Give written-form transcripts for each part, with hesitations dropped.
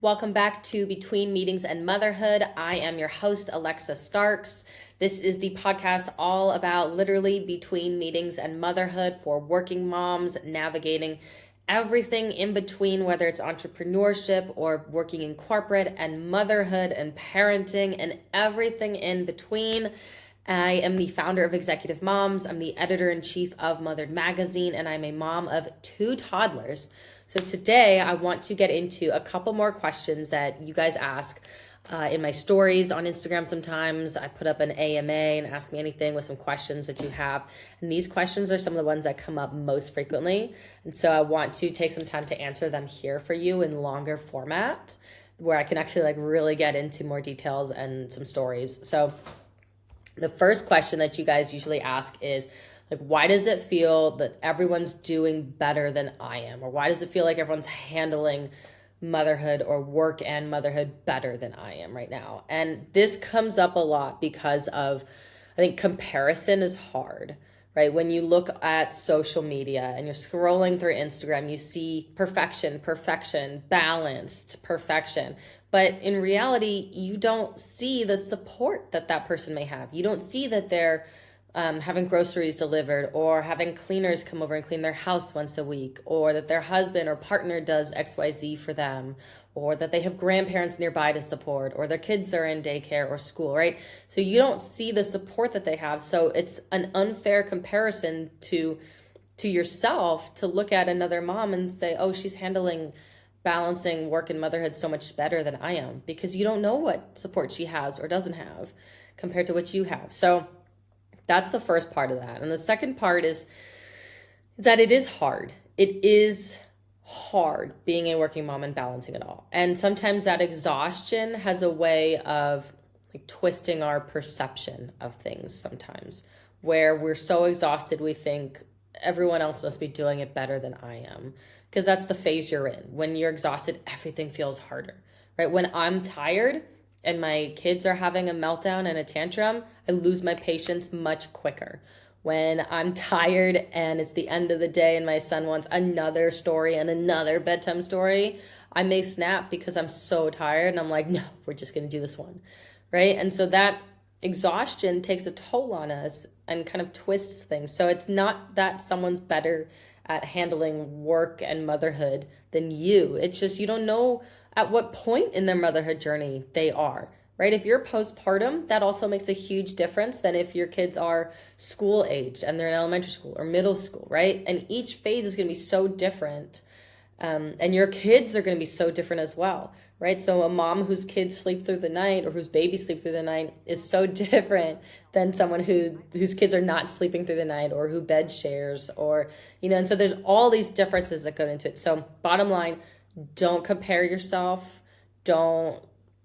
Welcome back to Between Meetings and Motherhood. I am your host, Alexa Starks. This is the podcast all about literally between meetings and motherhood for working moms navigating everything in between, whether it's entrepreneurship or working in corporate, and motherhood and parenting and everything in between. I am the founder of Executive Moms. I'm the editor-in-chief of Mothered Magazine, and I'm a mom of 2 toddlers. So today I want to get into a couple more questions that you guys ask in my stories on Instagram. Sometimes I put up an AMA and ask me anything with some questions that you have. And these questions are some of the ones that come up most frequently. And so I want to take some time to answer them here for you in longer format where I can actually really get into more details and some stories. So the first question that you guys usually ask is, why does it feel that everyone's doing better than I am? Or why does it feel like everyone's handling motherhood or work and motherhood better than I am right now? And this comes up a lot because of, I think, comparison is hard, right? When you look at social media and you're scrolling through Instagram, you see perfection, balanced perfection. But in reality, you don't see the support that that person may have. You don't see that they're having groceries delivered, or having cleaners come over and clean their house once a week, or that their husband or partner does XYZ for them, or that they have grandparents nearby to support, or their kids are in daycare or school, right? So you don't see the support that they have. So it's an unfair comparison to yourself to look at another mom and say, oh, she's handling balancing work and motherhood so much better than I am, because you don't know what support she has or doesn't have compared to what you have. So that's the first part of that. And the second part is that it is hard. It is hard being a working mom and balancing it all. And sometimes that exhaustion has a way of twisting our perception of things sometimes, where we're so exhausted we think everyone else must be doing it better than I am. Because that's the phase you're in. When you're exhausted, everything feels harder, right? When I'm tired and my kids are having a meltdown and a tantrum, I lose my patience much quicker. When I'm tired and it's the end of the day and my son wants another story and another bedtime story, I may snap because I'm so tired and I'm like, no, we're just going to do this one, right? And so that exhaustion takes a toll on us and kind of twists things. So it's not that someone's better at handling work and motherhood than you. It's just you don't know at what point in their motherhood journey they are, right? If you're postpartum, that also makes a huge difference than if your kids are school aged and they're in elementary school or middle school, right? And each phase is going to be so different. And your kids are going to be so different as well, right? So a mom whose kids sleep through the night or whose babies sleep through the night is so different than someone whose kids are not sleeping through the night, or who bed shares, or, and so there's all these differences that go into it. So bottom line, don't compare yourself. Don't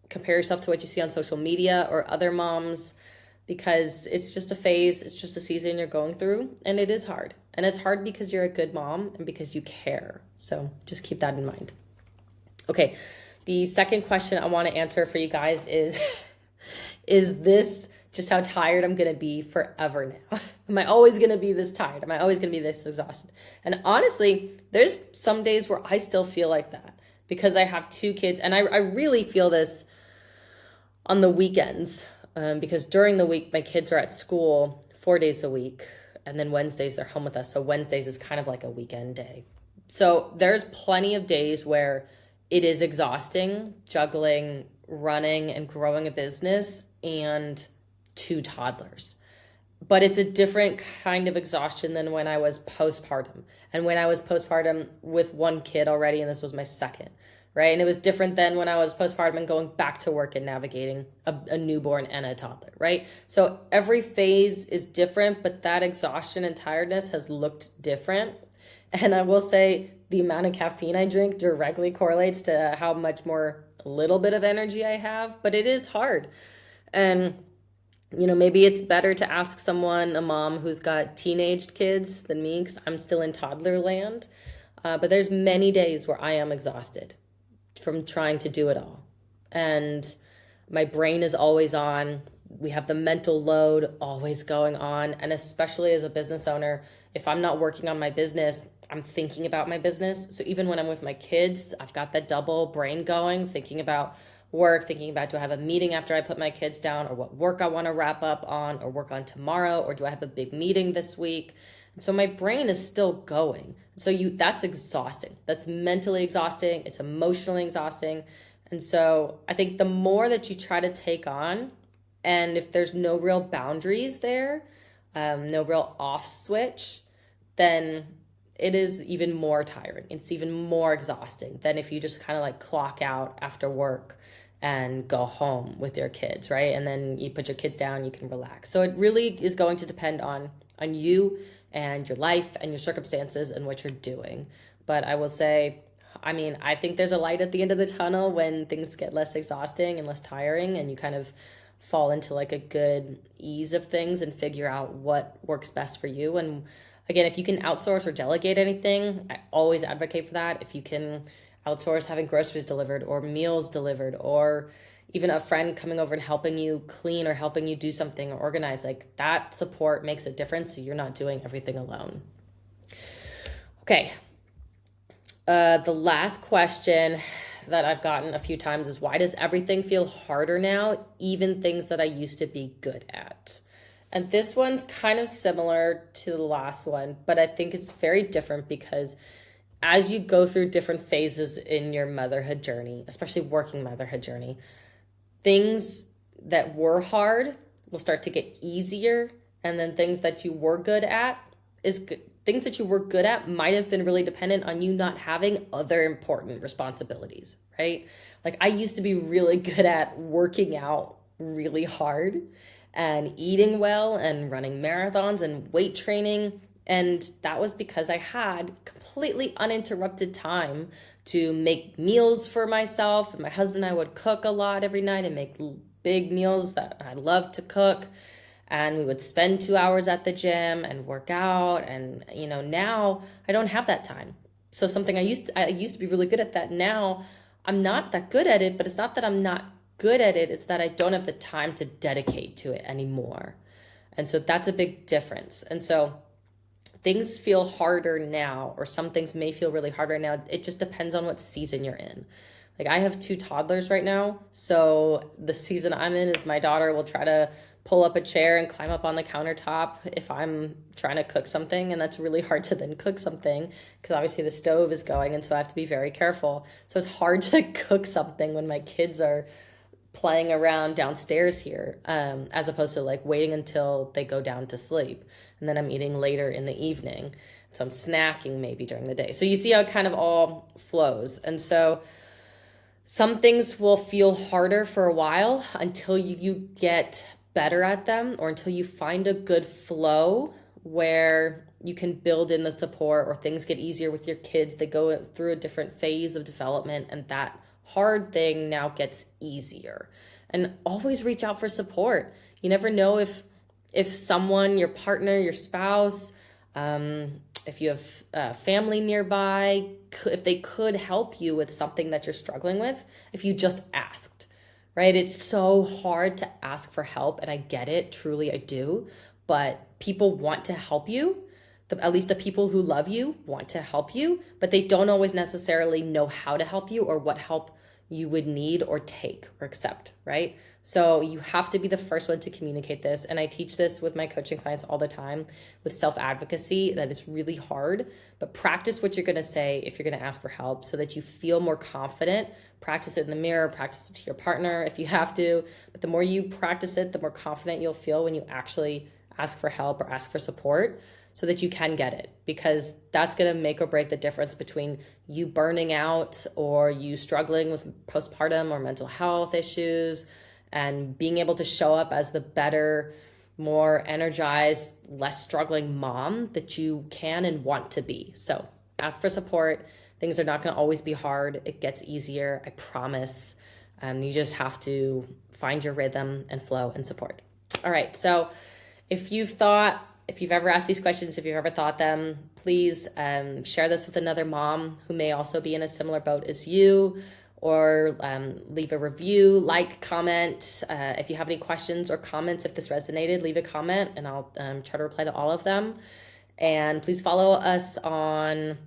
compare yourself to what you see on social media or other moms, because it's just a phase. It's just a season you're going through, and it is hard. And it's hard because you're a good mom and because you care. So just keep that in mind. Okay. The second question I want to answer for you guys is, is this just how tired I'm going to be forever now? Am I always going to be this tired? Am I always going to be this exhausted? And honestly, there's some days where I still feel like that because I have 2 kids. And I really feel this on the weekends because during the week, my kids are at school 4 days a week. And then Wednesdays, they're home with us. So Wednesdays is kind of like a weekend day. So there's plenty of days where it is exhausting, juggling, running, and growing a business and 2 toddlers. But it's a different kind of exhaustion than when I was postpartum. And when I was postpartum with 1 kid already, and this was my second, right? And it was different than when I was postpartum and going back to work and navigating a newborn and a toddler, right? So every phase is different, but that exhaustion and tiredness has looked different. And I will say the amount of caffeine I drink directly correlates to how much more little bit of energy I have, but it is hard. And maybe it's better to ask someone, a mom who's got teenaged kids than me, because I'm still in toddler land. But there's many days where I am exhausted from trying to do it all. And my brain is always on. We have the mental load always going on. And especially as a business owner, if I'm not working on my business, I'm thinking about my business. So even when I'm with my kids, I've got that double brain going, thinking about work, thinking about, do I have a meeting after I put my kids down, or what work I want to wrap up on or work on tomorrow, or do I have a big meeting this week? And so my brain is still going. So that's exhausting. That's mentally exhausting. It's emotionally exhausting. And so I think the more that you try to take on, and if there's no real boundaries there, no real off switch, then it is even more tiring. It's even more exhausting than if you just kind of like clock out after work and go home with your kids, right? And then you put your kids down, you can relax. So it really is going to depend on you and your life and your circumstances and what you're doing. But I will say, I mean, I think there's a light at the end of the tunnel when things get less exhausting and less tiring, and you kind of fall into like a good ease of things and figure out what works best for you. And again, if you can outsource or delegate anything, I always advocate for that. If you can outsource having groceries delivered or meals delivered, or even a friend coming over and helping you clean or helping you do something or organize, like that support makes a difference. So you're not doing everything alone. Okay. The last question that I've gotten a few times is, why does everything feel harder now, even things that I used to be good at? And this one's kind of similar to the last one, but I think it's very different because as you go through different phases in your motherhood journey, especially working motherhood journey, things that were hard will start to get easier. And then things that you were good at things that you were good at might have been really dependent on you not having other important responsibilities, right? Like I used to be really good at working out really hard and eating well and running marathons and weight training. And that was because I had completely uninterrupted time to make meals for myself. And my husband and I would cook a lot every night and make big meals that I love to cook. And we would spend 2 hours at the gym and work out. And, now I don't have that time. So something I used to be really good at that. Now I'm not that good at it, but it's not that I'm not good at it. It's that I don't have the time to dedicate to it anymore. And so that's a big difference. And so things feel harder now, or some things may feel really harder now. It just depends on what season you're in. Like I have 2 toddlers right now. So the season I'm in is my daughter will try to pull up a chair and climb up on the countertop if I'm trying to cook something. And that's really hard to then cook something because obviously the stove is going. And so I have to be very careful. So it's hard to cook something when my kids are playing around downstairs here, as opposed to like waiting until they go down to sleep. And then I'm eating later in the evening. So I'm snacking maybe during the day. So you see how it kind of all flows. And so some things will feel harder for a while until you get better at them, or until you find a good flow where you can build in the support, or things get easier with your kids. They go through a different phase of development, and that hard thing now gets easier. And always reach out for support. You never know if someone, your partner, your spouse, if you have family nearby, if they could help you with something that you're struggling with, if you just asked, right? It's so hard to ask for help, and I get it, truly I do, but people want to help you. At least the people who love you want to help you, but they don't always necessarily know how to help you or what help you would need or take or accept, right? So you have to be the first one to communicate this. And I teach this with my coaching clients all the time with self-advocacy, that it's really hard, but practice what you're going to say if you're going to ask for help so that you feel more confident. Practice it in the mirror, practice it to your partner if you have to. But the more you practice it, the more confident you'll feel when you actually ask for help or ask for support, so that you can get it, because that's going to make or break the difference between you burning out or you struggling with postpartum or mental health issues, and being able to show up as the better, more energized, less struggling mom that you can and want to be. So ask for support. Things are not going to always be hard. It gets easier, I promise. You just have to find your rhythm and flow and support. All right. So if you've ever asked these questions, if you've ever thought them, please share this with another mom who may also be in a similar boat as you, or leave a review, comment. If you have any questions or comments, if this resonated, leave a comment and I'll try to reply to all of them. And please follow us on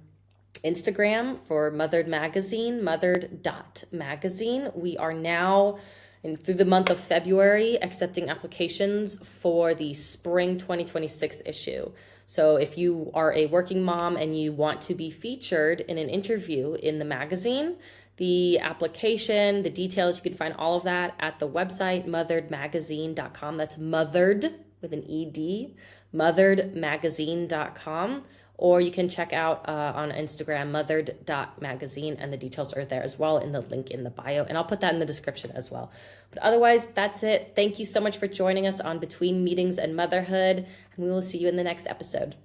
Instagram for Mothered Magazine, mothered.magazine. We are now through the month of February accepting applications for the spring 2026 issue. So if you are a working mom and you want to be featured in an interview in the magazine, the application, the details, you can find all of that at the website motheredmagazine.com. That's mothered with an ED, motheredmagazine.com. Or you can check out on Instagram, mothered.magazine, and the details are there as well in the link in the bio. And I'll put that in the description as well. But otherwise, that's it. Thank you so much for joining us on Between Meetings and Motherhood, and we will see you in the next episode.